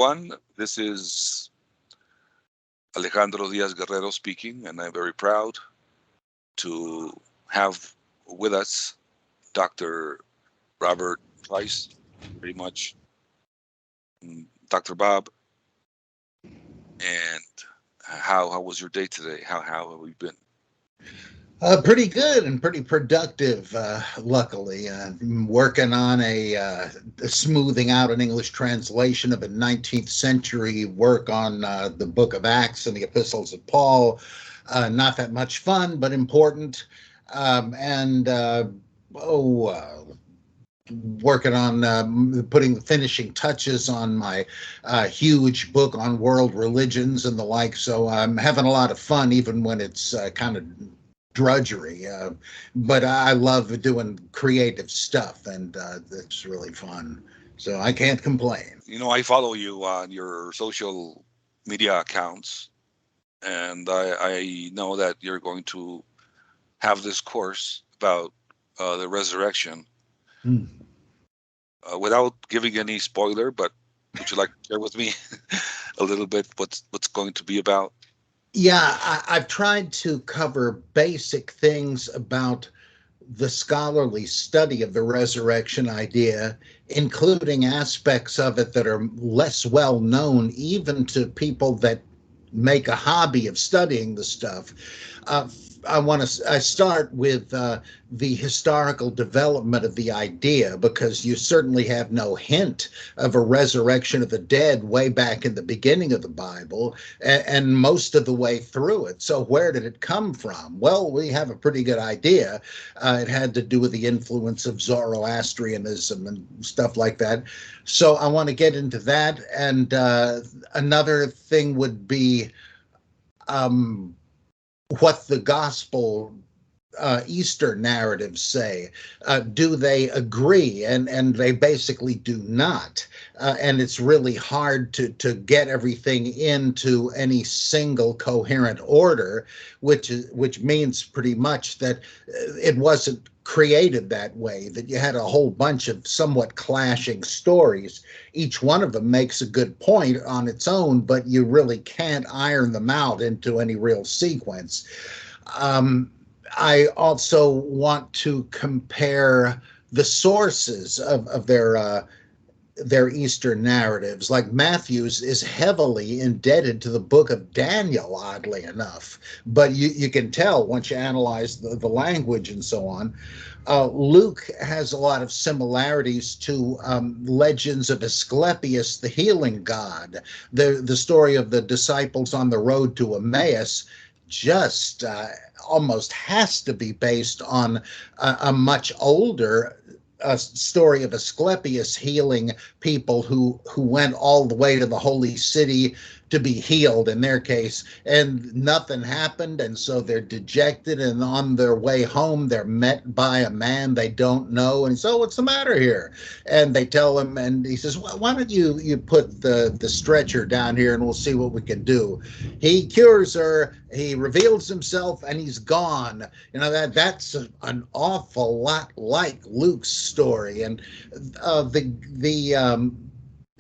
everyone. This is Alejandro Diaz Guerrero speaking, and I'm very proud to have with us Dr. Robert Price, very much Dr. Bob. And how was your day today? How have you been? Pretty good and pretty productive, luckily. I'm working on a smoothing out an English translation of a 19th century work on the book of Acts and the epistles of Paul. Not that much fun, but important. And working on putting finishing touches on my huge book on world religions and the like. So I'm having a lot of fun, even when it's kind of drudgery, but I love doing creative stuff, and it's really fun, so I can't complain. I follow you on your social media accounts, and I know that you're going to have this course about the resurrection. Without giving any spoiler, but would you like to share with me a little bit what's going to be about? Yeah, I've tried to cover basic things about the scholarly study of the resurrection idea, including aspects of it that are less well known even to people that make a hobby of studying the stuff. I start with the historical development of the idea, because you certainly have no hint of a resurrection of the dead way back in the beginning of the Bible and most of the way through it. So where did it come from? Well, we have a pretty good idea. It had to do with the influence of Zoroastrianism and stuff like that. So I want to get into that. And another thing would be what the gospel Easter narratives say. Do they agree? And they basically do not. And it's really hard to get everything into any single coherent order, which means pretty much that it wasn't created that way, that you had a whole bunch of somewhat clashing stories. Each one of them makes a good point on its own, but you really can't iron them out into any real sequence. I also want to compare the sources of their Easter narratives. Like Matthew's is heavily indebted to the book of Daniel, oddly enough, but you can tell once you analyze the language and so on. Luke has a lot of similarities to legends of Asclepius, the healing god. The story of the disciples on the road to Emmaus just almost has to be based on a much older story of Asclepius healing people who went all the way to the holy city to be healed in their case, and nothing happened, and so they're dejected, and on their way home they're met by a man they don't know, and so what's the matter here? And they tell him, and he says, well, why don't you put the stretcher down here and we'll see what we can do. He cures her, he reveals himself, and he's gone. That's an awful lot like Luke's story. And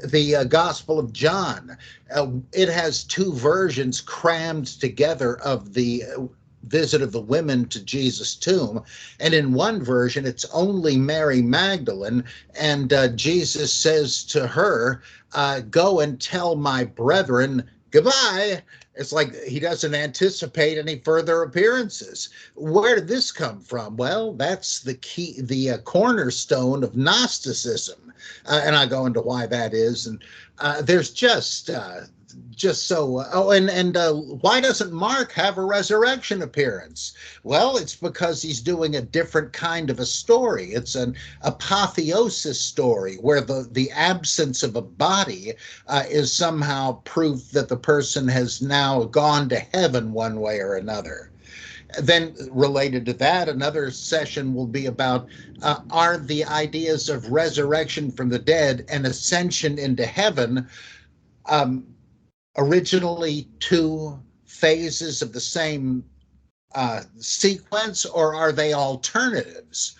the Gospel of John, it has two versions crammed together of the visit of the women to Jesus' tomb. And in one version, it's only Mary Magdalene, and Jesus says to her, go and tell my brethren goodbye. It's like he doesn't anticipate any further appearances. Where did this come from? Well, that's the key, the cornerstone of Gnosticism. And I go into why that is. And there's just so, why doesn't Mark have a resurrection appearance? Well, it's because he's doing a different kind of a story. It's an apotheosis story where the absence of a body is somehow proof that the person has now gone to heaven one way or another. Then related to that, another session will be about are the ideas of resurrection from the dead and ascension into heaven originally two phases of the same sequence, or are they alternatives?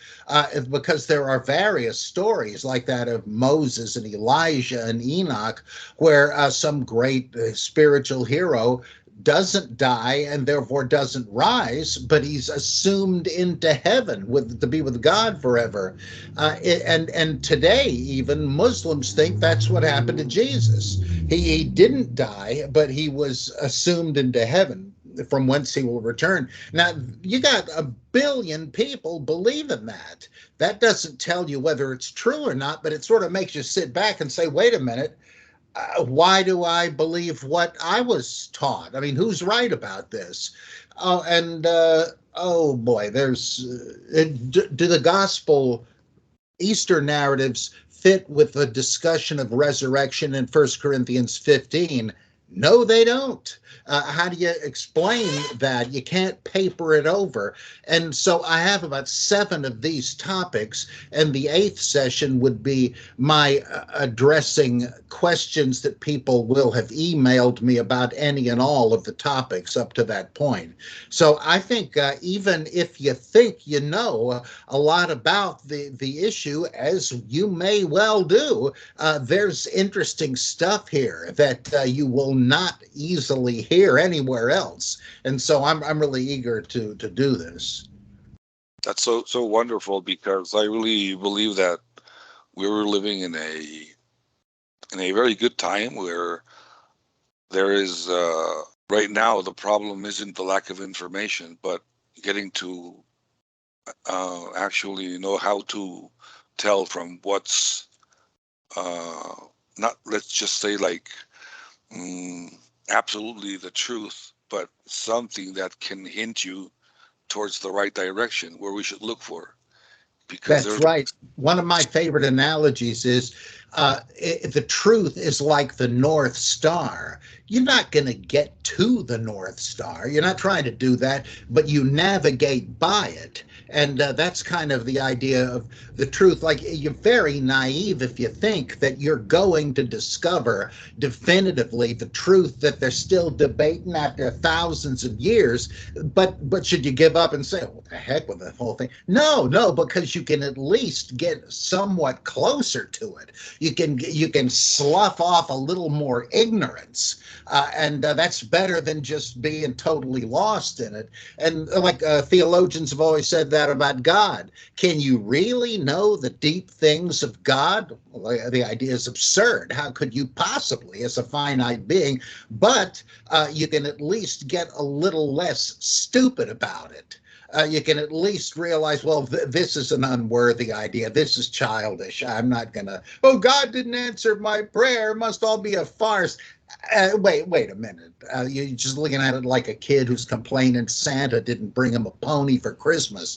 Because there are various stories like that of Moses and Elijah and Enoch, where some great spiritual hero doesn't die and therefore doesn't rise, but he's assumed into heaven to be with God forever. And today, even Muslims think that's what happened to Jesus. He didn't die, but he was assumed into heaven, from whence he will return. Now, you got a billion people believe in that. That doesn't tell you whether it's true or not, but it sort of makes you sit back and say, wait a minute, why do I believe what I was taught? I mean, who's right about this? And oh boy, do the gospel Easter narratives fit with the discussion of resurrection in 1 Corinthians 15? No, they don't. How do you explain that? You can't paper it over. And so I have about 7 of these topics, and the 8th session would be my addressing questions that people will have emailed me about any and all of the topics up to that point. So I think even if you think you know a lot about the issue, as you may well do, there's interesting stuff here that you will not easily hear anywhere else. And so I'm really eager to do this. That's so wonderful, because I really believe that we were living in a very good time where there is right now the problem isn't the lack of information, but getting to actually know how to tell from what's uh, not, let's just say, like, mm, absolutely the truth, but something that can hint you towards the right direction where we should look for, because That's there's right. One of my favorite analogies is the truth is like the North Star. You're not going to get to the North Star. You're not trying to do that, but you navigate by it. And that's kind of the idea of the truth. Like, you're very naive if you think that you're going to discover definitively the truth that they're still debating after thousands of years. But should you give up and say, "What the heck with the whole thing"? No, no, because you can at least get somewhat closer to it. You can slough off a little more ignorance, and that's better than just being totally lost in it. And like theologians have always said that about God. Can you really know the deep things of God? Well, the idea is absurd. How could you possibly, as a finite being? But you can at least get a little less stupid about it. You can at least realize, well, this is an unworthy idea. This is childish. I'm not going to, oh, God didn't answer my prayer. It must all be a farce. Wait a minute. You're just looking at it like a kid who's complaining Santa didn't bring him a pony for Christmas.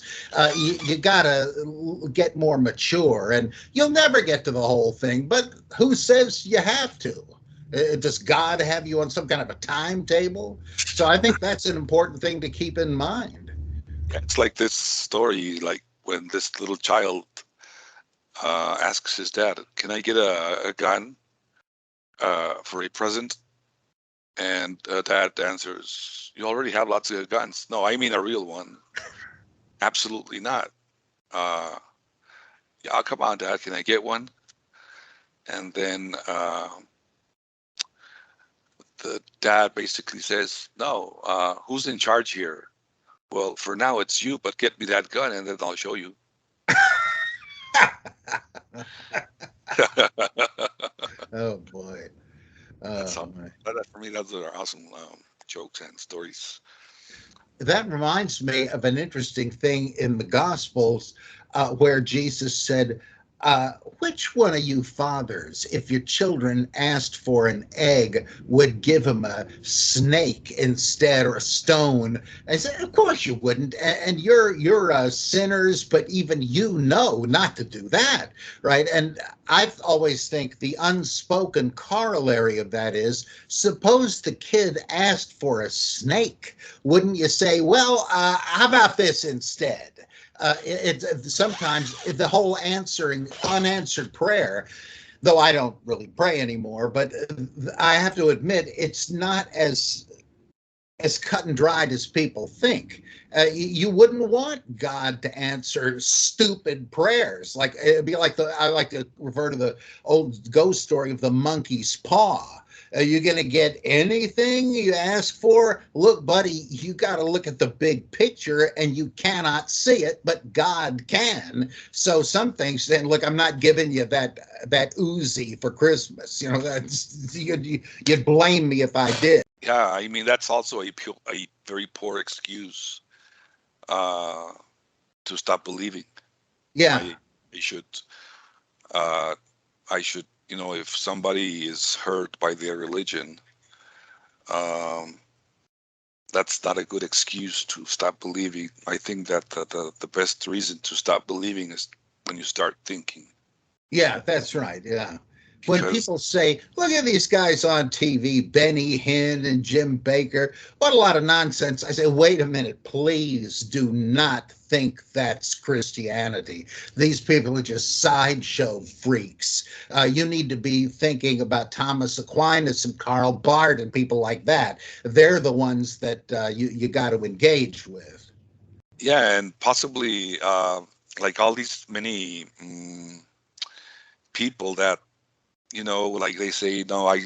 You got to get more mature, and you'll never get to the whole thing. But who says you have to? Does God have you on some kind of a timetable? So I think that's an important thing to keep in mind. it's like this story, like when this little child asks his dad, "Can I get a gun for a present?" And dad answers, "You already have lots of guns." "No, I mean a real one." "Absolutely not." Uh, "Yeah, come on, dad, can I get one?" And then the dad basically says, "No, who's in charge here?" "Well, for now it's you, but get me that gun and then I'll show you." Oh boy. That's how, My. for me, those are awesome jokes and stories. That reminds me of an interesting thing in the Gospels where Jesus said, which one of you fathers, if your children asked for an egg, would give them a snake instead, or a stone? I said, of course you wouldn't. And you're sinners, but even you know not to do that, right? And I always think the unspoken corollary of that is, suppose the kid asked for a snake. Wouldn't you say, well, how about this instead? Sometimes the whole unanswered prayer, though I don't really pray anymore, but I have to admit it's not as as cut and dried as people think. You wouldn't want God to answer stupid prayers. Like it'd be like I like to refer to the old ghost story of the monkey's paw. Are you going to get anything you ask for? Look, buddy, you got to look at the big picture, and you cannot see it, but God can. So some things, then look, I'm not giving you that Uzi for Christmas. You know, that's you'd blame me if I did. Yeah, I mean that's also a very poor excuse uh, to stop believing. Yeah, I should uh, I should, if somebody is hurt by their religion, um, that's not a good excuse to stop believing. I think that the best reason to stop believing is when you start thinking. yeah, that's right. Yeah. When Because, people say, look at these guys on TV, Benny Hinn and Jim Baker, what a lot of nonsense. I say, wait a minute, please do not think that's Christianity. These people are just sideshow freaks. You need to be thinking about Thomas Aquinas and Karl Barth and people like that. They're the ones that you got to engage with. yeah, and possibly like all these many people that, like they say, no, I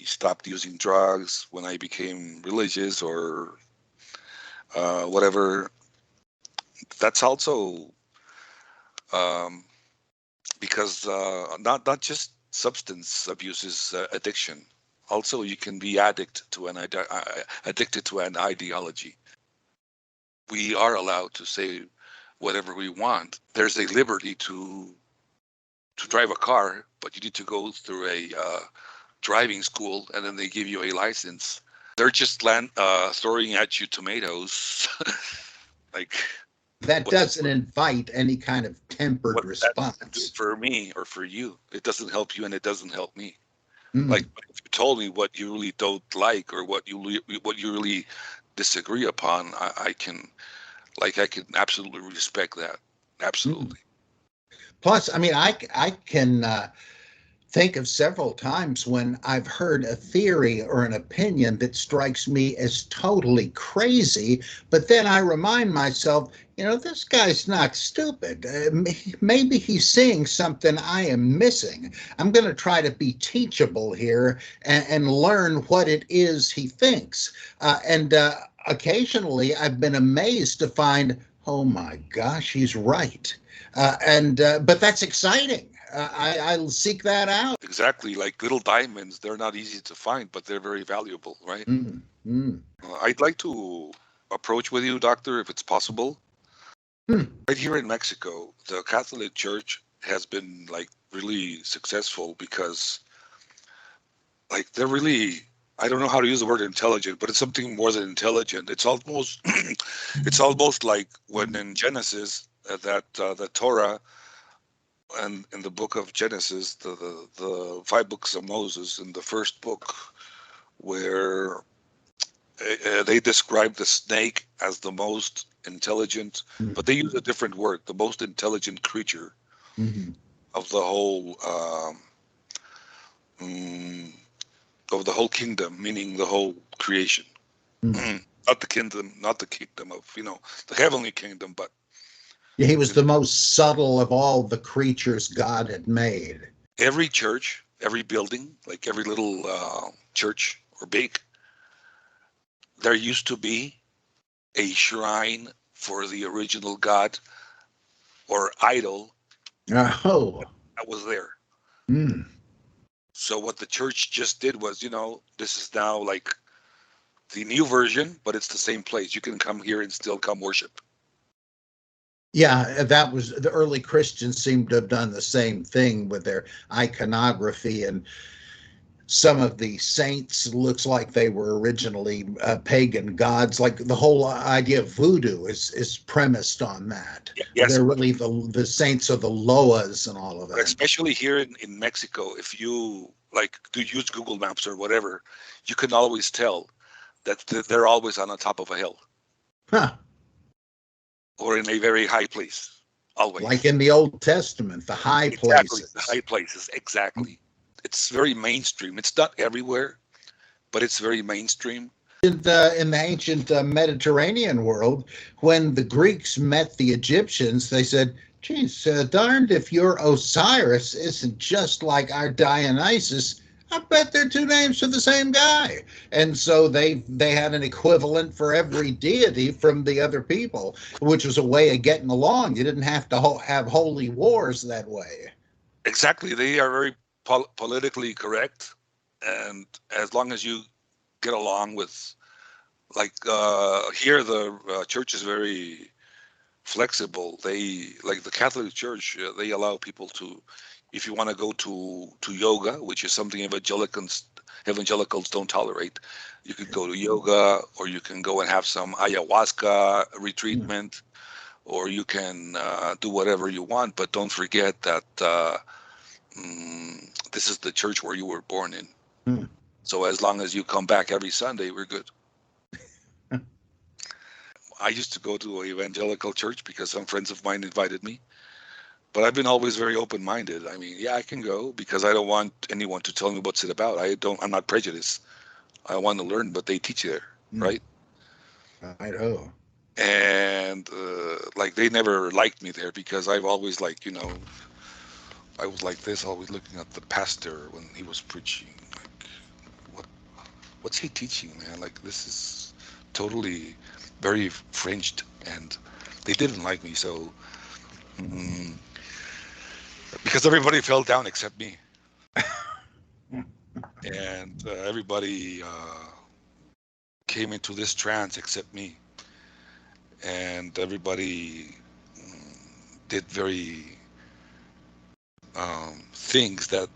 stopped using drugs when I became religious or whatever. That's also um, because not just substance abuse is addiction. Also, you can be addicted to an ideology. We are allowed to say whatever we want. There's a liberty to drive a car, but you need to go through a driving school, and then they give you a license. They're just throwing at you tomatoes. Like, That what doesn't invite any kind of tempered what that do response. for me or for you? It doesn't help you, and it doesn't help me. Like, Mm, if you told me what you really don't like or what you really disagree upon, I can absolutely respect that. mm. Absolutely. Plus, I mean, I can think of several times when I've heard a theory or an opinion that strikes me as totally crazy, but then I remind myself, this guy's not stupid. Maybe he's seeing something I am missing. I'm going to try to be teachable here and learn what it is he thinks. And occasionally I've been amazed to find, oh my gosh, he's right. And But that's exciting. I'll seek that out. Exactly. Like little diamonds, they're not easy to find, but they're very valuable, right? Mm, mm, I'd like to approach with you, doctor, if it's possible. mm. Right here in Mexico, the Catholic Church has been like really successful because like they're really, I don't know how to use the word intelligent, but it's something more than intelligent. It's almost it's almost like when in Genesis that the Torah and in the book of Genesis, the five books of Moses, in the first book, where they describe the snake as the most intelligent, but they use a different word, the most intelligent creature Mhm. of the whole mm, of the whole kingdom, meaning the whole creation. Mhm. Not the kingdom of the heavenly kingdom, but He was you know, the most subtle of all the creatures God had made. every church, every building, like every little church or bake, there used to be a shrine for the original God or idol Oh, that was there. mm. So what the church just did was, this is now like the new version, but it's the same place. You can come here and still come worship. Yeah, that was the early Christians seem to have done the same thing with their iconography, and some of the saints looks like they were originally pagan gods. Like the whole idea of voodoo is premised on that. Yes, They're really the saints of the Loas and all of but that. especially here in Mexico, if you like do use Google Maps or whatever, you can always tell that they're always on the top of a hill Huh. or in a very high place. Like Always. in the Old Testament, the high Exactly. The places. high places. Exactly. It's very mainstream. It's not everywhere, but it's very mainstream. In the ancient Mediterranean world, when the Greeks met the Egyptians, they said, geez, darned if your Osiris isn't just like our Dionysus. I bet they're two names for the same guy. And so they had an equivalent for every deity from the other people, which was a way of getting along. You didn't have to have holy wars that way. Exactly. They are very politically correct, and as long as you get along with, like, here the church is very flexible. They, like the Catholic Church, they allow people to, if you want to go to yoga, which is something evangelicals don't tolerate, you could go to yoga, or you can go and have some ayahuasca Mm, retreatment, or you can do whatever you want, but don't forget that this is the church where you were born in. mm. So as long as you come back every Sunday, we're good. I used to go to an evangelical church because some friends of mine invited me, but I've been always very open-minded. I mean, yeah, I can go because I don't want anyone to tell me what's it about. I'm not prejudiced. I want to learn what they teach there, Mm. right? I know. And like they never liked me there because I've always, like, I was like this, always looking at the pastor when he was preaching. Like, what what's he teaching, man? Like, this is totally very fringed, and they didn't like me. So mm, because everybody fell down except me, and everybody came into this trance except me, and everybody did very things that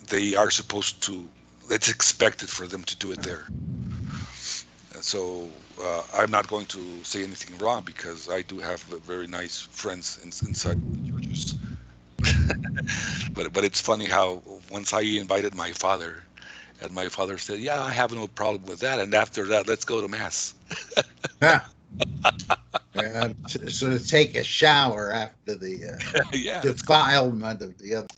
they are supposed to. That's expected for them to do it there. And so I'm not going to say anything wrong because I do have very nice friends inside the churches. But it's funny how once I invited my father, and my father said, "Yeah, I have no problem with that." And after that, let's go to mass. Yeah. So to take a shower after the Yeah, let's go. defilement of the other.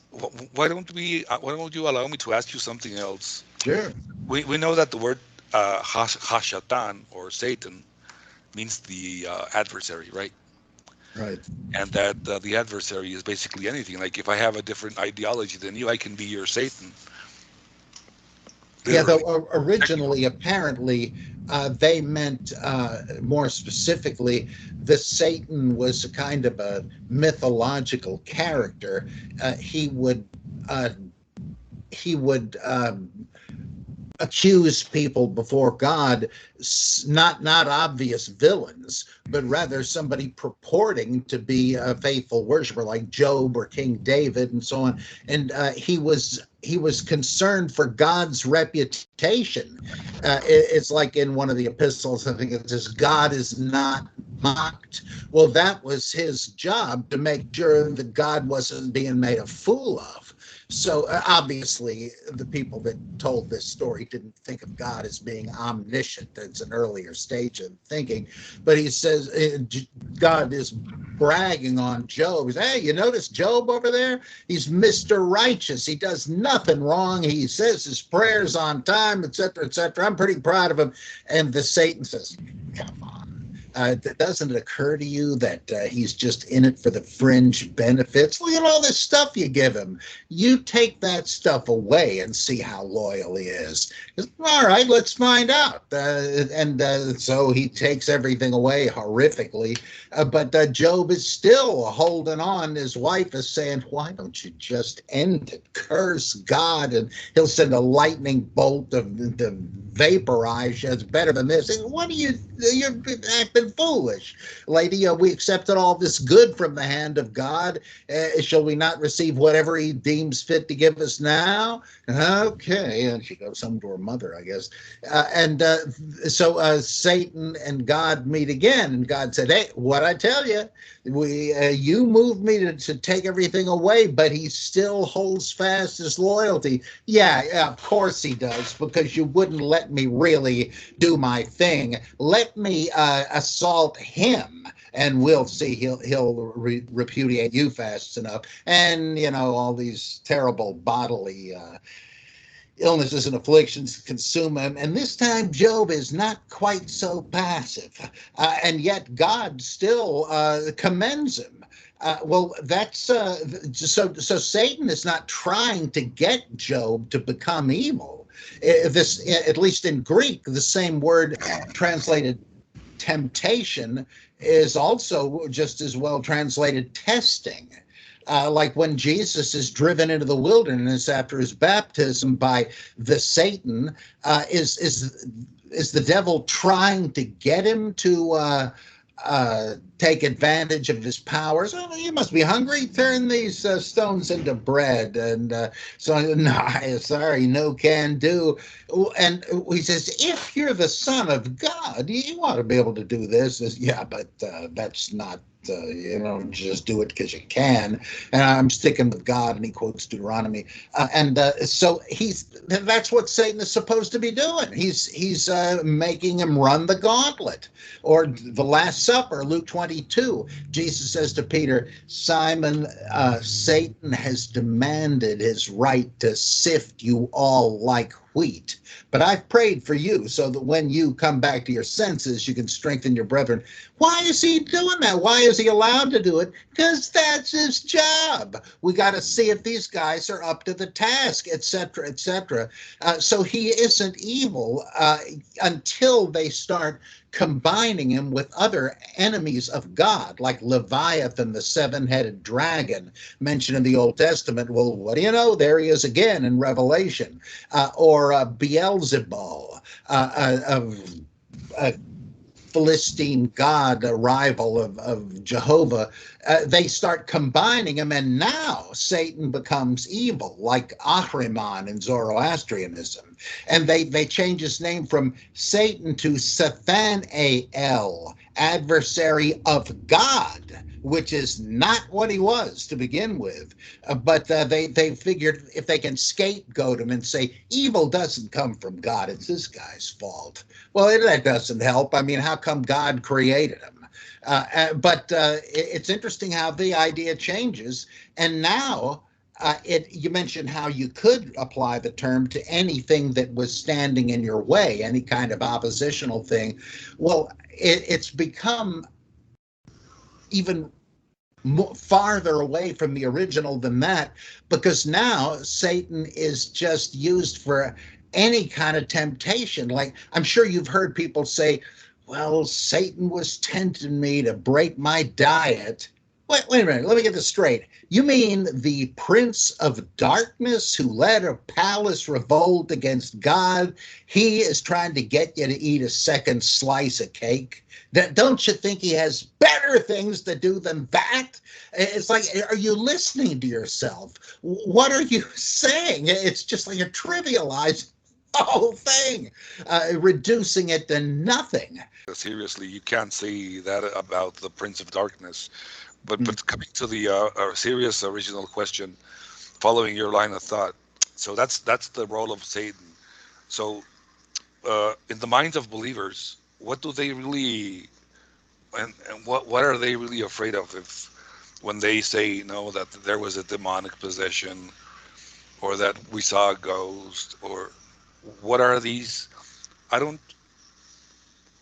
Why don't you allow me to ask you something else? Sure. We know that the word Hashatan, or Satan, means the adversary, right? Right. And that the adversary is basically anything. Like, if I have a different ideology than you, I can be your Satan, Yeah, literally, though technically. originally, apparently, they meant more specifically, the Satan was a kind of a mythological character. Uh, he would accuse people before God, not obvious villains, but rather somebody purporting to be a faithful worshiper, like Job or King David, and so on. And he was concerned for God's reputation. It's like in one of the epistles, I think it says, "God is not mocked." Well, that was his job, to make sure that God wasn't being made a fool of. So obviously, the people that told this story didn't think of God as being omniscient. That's an earlier stage of thinking. But he says God is bragging on Job. He says, "Hey, you notice Job over there? He's Mr. Righteous. He does nothing wrong. He says his prayers on time, etc., etc. I'm pretty proud of him." And the Satan says, "Come on. Doesn't it occur to you that he's just in it for the fringe benefits? Look at all this stuff you give him. You take that stuff away and see how loyal he is." All right, let's find out. And so he takes everything away horrifically. But Job is still holding on. His wife is saying, "Why don't you just end it? Curse God, and he'll send a lightning bolt to vaporize you. It's better than this." And what are you're acting foolish, lady. We accepted all this good from the hand of God. Shall we not receive whatever he deems fit to give us now? Okay. And she goes home to her mother, I guess. And so Satan and God meet again. And God said, "Hey, what I tell you, you moved me to take everything away, but he still holds fast his loyalty." Yeah, yeah, of course he does, because you wouldn't let me really do my thing. Let me assault him, and we'll see. He'll repudiate you fast enough. And all these terrible bodily illnesses and afflictions consume him. And this time, Job is not quite so passive. And yet, God still commends him. Well, that's so Satan is not trying to get Job to become evil. This, at least in Greek, the same word translated temptation is also just as well translated testing. Like when Jesus is driven into the wilderness after his baptism by the Satan, is the devil trying to get him to take advantage of his powers? Oh, you must be hungry. Turn these stones into bread. And so, no, sorry, no can do. And he says, if you're the Son of God, you ought to be able to do this. Yeah, but that's not. Just do it because you can. And I'm sticking with God, and he quotes Deuteronomy. So that's what Satan is supposed to be doing. He's making him run the gauntlet. Or the Last Supper, Luke 22, Jesus says to Peter, Simon, Satan has demanded his right to sift you all like wheat. But I've prayed for you so that when you come back to your senses, you can strengthen your brethren. Why is he doing that? Why is he allowed to do it? Because that's his job. We got to see if these guys are up to the task, etc., etc. So he isn't evil until they start combining him with other enemies of God, like Leviathan, the seven-headed dragon mentioned in the Old Testament. Well, what do you know? There he is again in Revelation. Or Beelzebul, a Philistine god, a rival of Jehovah. They start combining them, and now Satan becomes evil, like Ahriman in Zoroastrianism. And they change his name from Satan to Sathanael, adversary of God, which is not what he was to begin with. But they figured if they can scapegoat him and say, evil doesn't come from God, it's this guy's fault. Well, that doesn't help. I mean, how come God created him? But it's interesting how the idea changes. And now you mentioned how you could apply the term to anything that was standing in your way, any kind of oppositional thing. Well, it's become even farther away from the original than that, because now Satan is just used for any kind of temptation. Like, I'm sure you've heard people say, well, Satan was tempting me to break my diet. Wait a minute, let me get this straight. You mean the Prince of Darkness who led a palace revolt against God, he is trying to get you to eat a second slice of cake? Don't you think he has better things to do than that? It's like, are you listening to yourself? What are you saying? It's just like a trivialized whole thing, reducing it to nothing. Seriously, you can't say that about the Prince of Darkness. Mm. But coming to the serious original question, following your line of thought, so that's the role of Satan. So in the minds of believers, what do they really and what are they really afraid of if when they say that there was a demonic possession or that we saw a ghost or what are these? I don't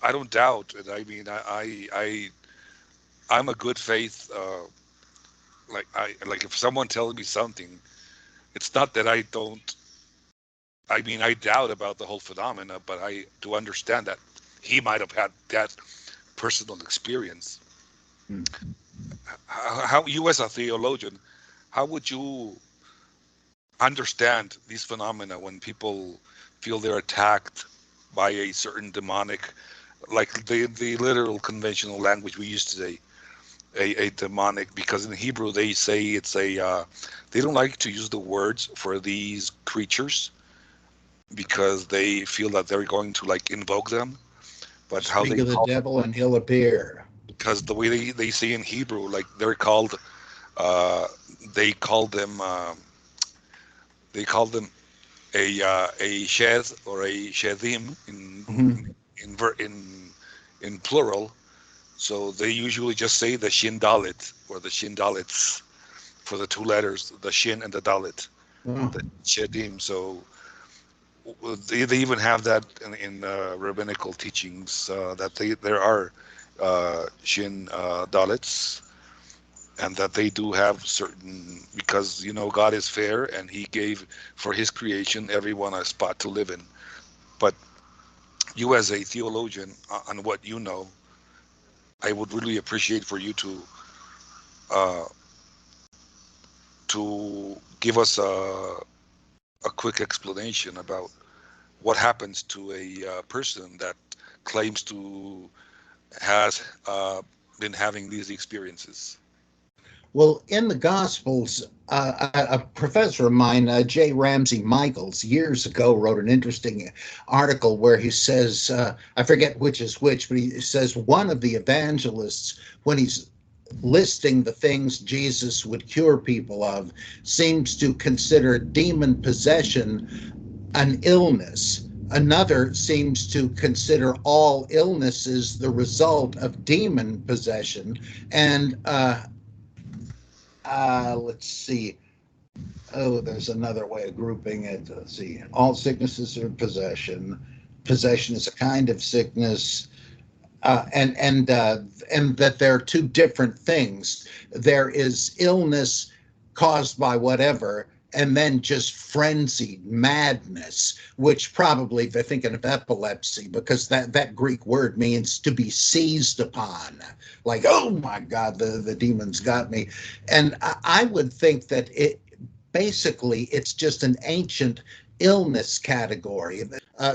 I don't doubt it. I mean I'm a good faith like if someone tells me something, it's not that I don't. I mean, I doubt about the whole phenomena, but I do understand that he might have had that personal experience. Mm. How you, as a theologian, how would you understand these phenomena when people feel they're attacked by a certain demonic, like the literal conventional language we use today, a demonic? Because in Hebrew they say it's a they don't like to use the words for these creatures because they feel that they're going to like invoke them. But how Speak they of the call them, devil and he'll appear. because the way they say in Hebrew, like they're called, uh, they call them, they call them a shed or a shedim Mhm. in plural. So they usually just say the shin dalit or the shin dalits for the two letters, the shin and the dalit, Oh. the shedim. So they even have that in rabbinical teachings, that there are Shin Dalits, and that they do have certain, because God is fair and He gave for His creation everyone a spot to live in. But you, as a theologian, on what you know, I would really appreciate for you uh, to give us a quick explanation about what happens to a person that claims to has been having these experiences. Well, in the Gospels, a professor of mine, J. Ramsey Michaels, years ago wrote an interesting article where he says, I forget which is which, but he says one of the evangelists, when he's listing the things Jesus would cure people of, seems to consider demon possession an illness. Another seems to consider all illnesses the result of demon possession. And let's see. Oh, there's another way of grouping it. Let's see. All sicknesses are possession. Possession is a kind of sickness, and that there are two different things. There is illness caused by whatever, and then just frenzied madness, which probably they're thinking of epilepsy, because that Greek word means to be seized upon. Like, oh my God, the demons got me. And I would think that basically it's just an ancient illness category,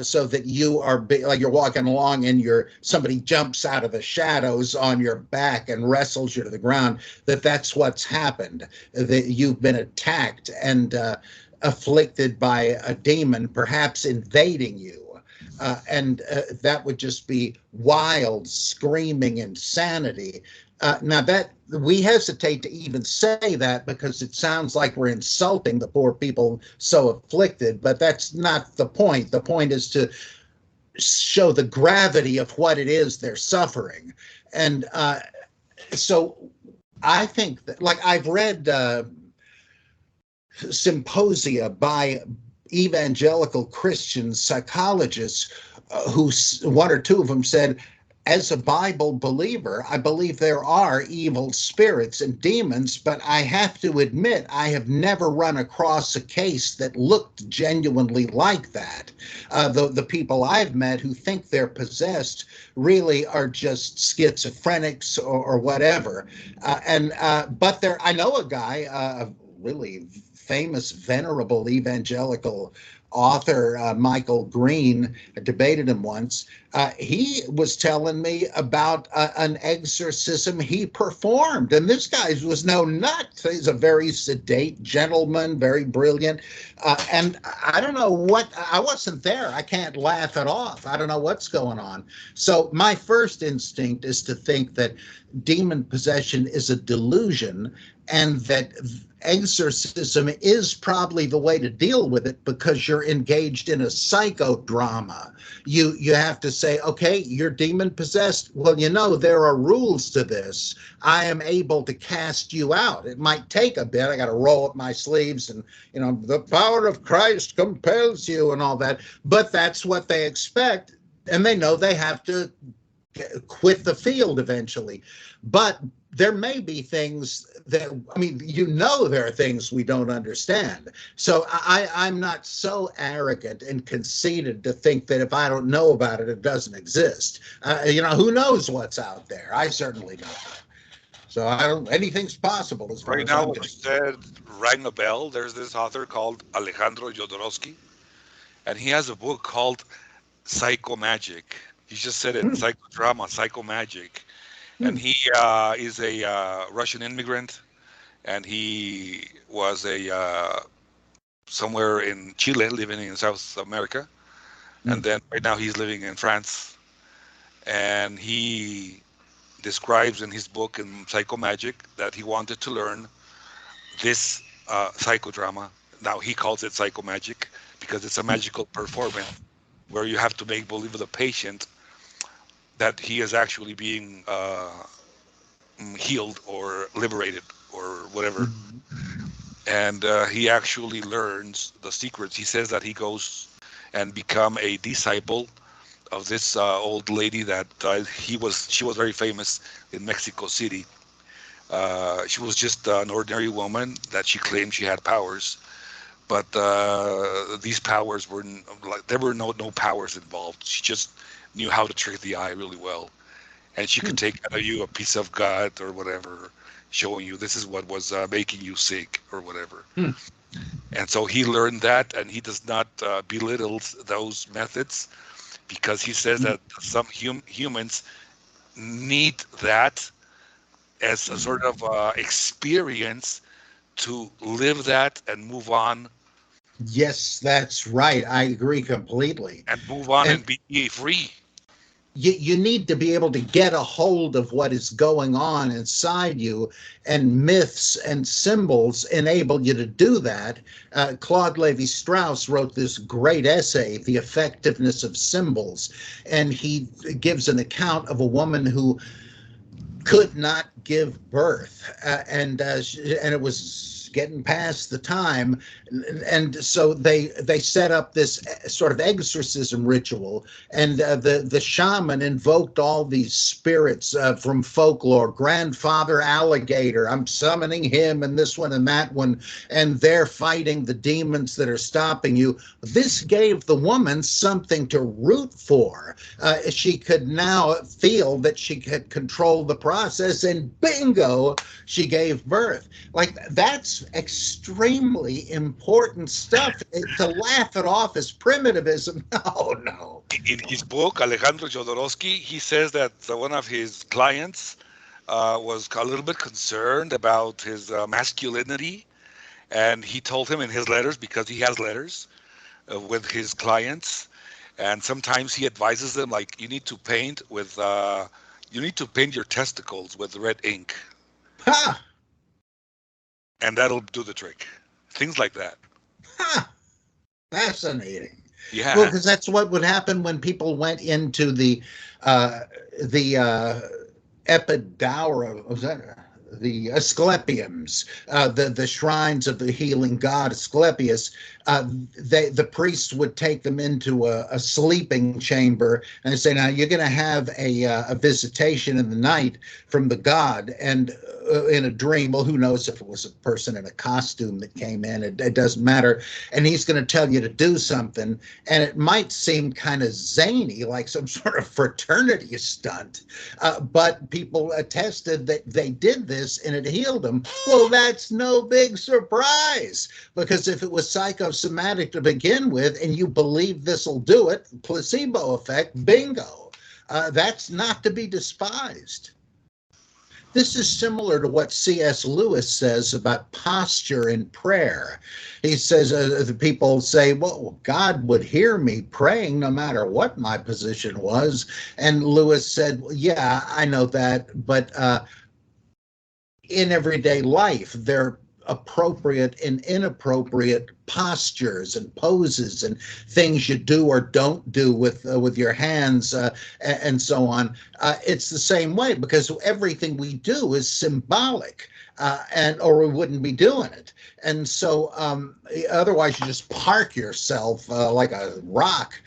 so that you are like you're walking along and somebody jumps out of the shadows on your back and wrestles you to the ground, that's what's happened, that you've been attacked and afflicted by a demon, perhaps invading you. And that would just be wild, screaming insanity. Now that we hesitate to even say that because it sounds like we're insulting the poor people so afflicted, but that's not the point. The point is to show the gravity of what it is they're suffering. And so I think that, like, I've read symposia by evangelical Christian psychologists, who, one or two of them said, as a Bible believer, I believe there are evil spirits and demons, but I have to admit I have never run across a case that looked genuinely like that. The people I've met who think they're possessed really are just schizophrenics or whatever. But I know a guy, really famous, venerable evangelical author, Michael Green. I debated him once. He was telling me about an exorcism he performed. And this guy was no nut. He's a very sedate gentleman, very brilliant. And I don't know I wasn't there. I can't laugh it off. I don't know what's going on. So my first instinct is to think that demon possession is a delusion, and that exorcism is probably the way to deal with it, because you're engaged in a psychodrama. You have to say, okay, you're demon possessed. Well, there are rules to this. I am able to cast you out. It might take a bit. I got to roll up my sleeves and, the power of Christ compels you and all that. But that's what they expect. And they know they have to quit the field eventually. But there may be things that, there are things we don't understand. So I'm not so arrogant and conceited to think that if I don't know about it, it doesn't exist. Who knows what's out there? I certainly don't. So anything's possible as far Right as now, I'm what you concerned. said rang a bell. There's this author called Alejandro Jodorowsky, and he has a book called Psychomagic. He just said it, Hmm, psychodrama, psychomagic. And hmm, he is a Russian immigrant, and he was a somewhere in Chile, living in South America, hmm, and then right now he's living in France. And he describes in his book in Psychomagic that he wanted to learn this psychodrama. Now he calls it psychomagic because it's a hmm, magical performance where you have to make believe the patient that he is actually being healed or liberated or whatever. hmm. And he actually learns the secrets. He says that he goes and become a disciple of this old lady that she was very famous in Mexico City. She was just an ordinary woman that she claimed she had powers, but these powers were like there were no powers involved. She just knew how to trick the eye really well, and she could Hmm. take out of you a piece of gut or whatever, showing you this is what was making you sick or whatever. Hmm. And so he learned that, and he does not belittle those methods because he says Hmm. that some humans need that as a sort of experience to live that Yes, that's right. I agree completely. and move on And and be free. you need to be able to get a hold of what is going on inside you, and myths and symbols enable you to do that. Claude Levi-Strauss wrote this great essay, The Effectiveness of Symbols, and he gives an account of a woman who could not give birth, and it was getting past the time, and so they set up this sort of exorcism ritual, and the shaman invoked all these spirits from folklore. Grandfather alligator, I'm summoning him, and this one and that one, and they're fighting the demons that are stopping you. This gave the woman something to root for. She could now feel that she could control the process, and bingo, she gave birth. Like, that's extremely important stuff. To laugh it off as primitivism, no, no. In his book, Alejandro Jodorowsky, he says that one of his clients was a little bit concerned about his masculinity, and he told him in his letters, because he has letters with his clients, and sometimes he advises them like you need to paint your testicles with red ink, Ha, and that'll do the trick. Things like that. ha, fascinating. Well, Yeah. because that's what would happen when people went into uh, the Epidaura, was that the Asclepiums, the shrines of the healing god Asclepius. The priests would take them into a sleeping chamber and say, "Now you're going to have a visitation in the night from the god." And in a dream, well, who knows if it was a person in a costume that came in? It doesn't matter. And he's going to tell you to do something, and it might seem kind of zany, like some sort of fraternity stunt, but people attested that they did this and it healed them. Well, that's no big surprise, because if it was psychosomatic to begin with and you believe this will do it, placebo effect, bingo. That's not to be despised. This is similar to what C.S. Lewis says about posture in prayer. He says, the people say, well, God would hear me praying no matter what my position was. And Lewis said, well, yeah, I know that, but in everyday life, there are appropriate and inappropriate postures and poses and things you do or don't do with your hands, and so on. It's the same way, because everything we do is symbolic, and or we wouldn't be doing it. And so, otherwise, you just park yourself like a rock.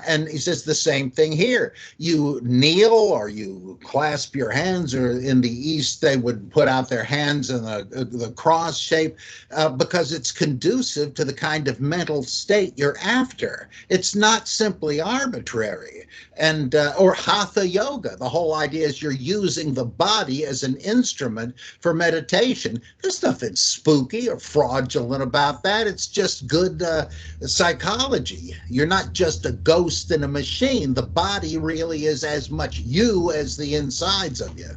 And he says the same thing here. You kneel or you clasp your hands, or in the East, they would put out their hands in the cross shape, because it's conducive to the kind of mental state you're after. It's not simply arbitrary. And or hatha yoga. The whole idea is you're using the body as an instrument for meditation. There's nothing spooky or fraudulent about that. It's just good psychology. You're not just a ghost in a machine. The body really is as much you as the insides of you.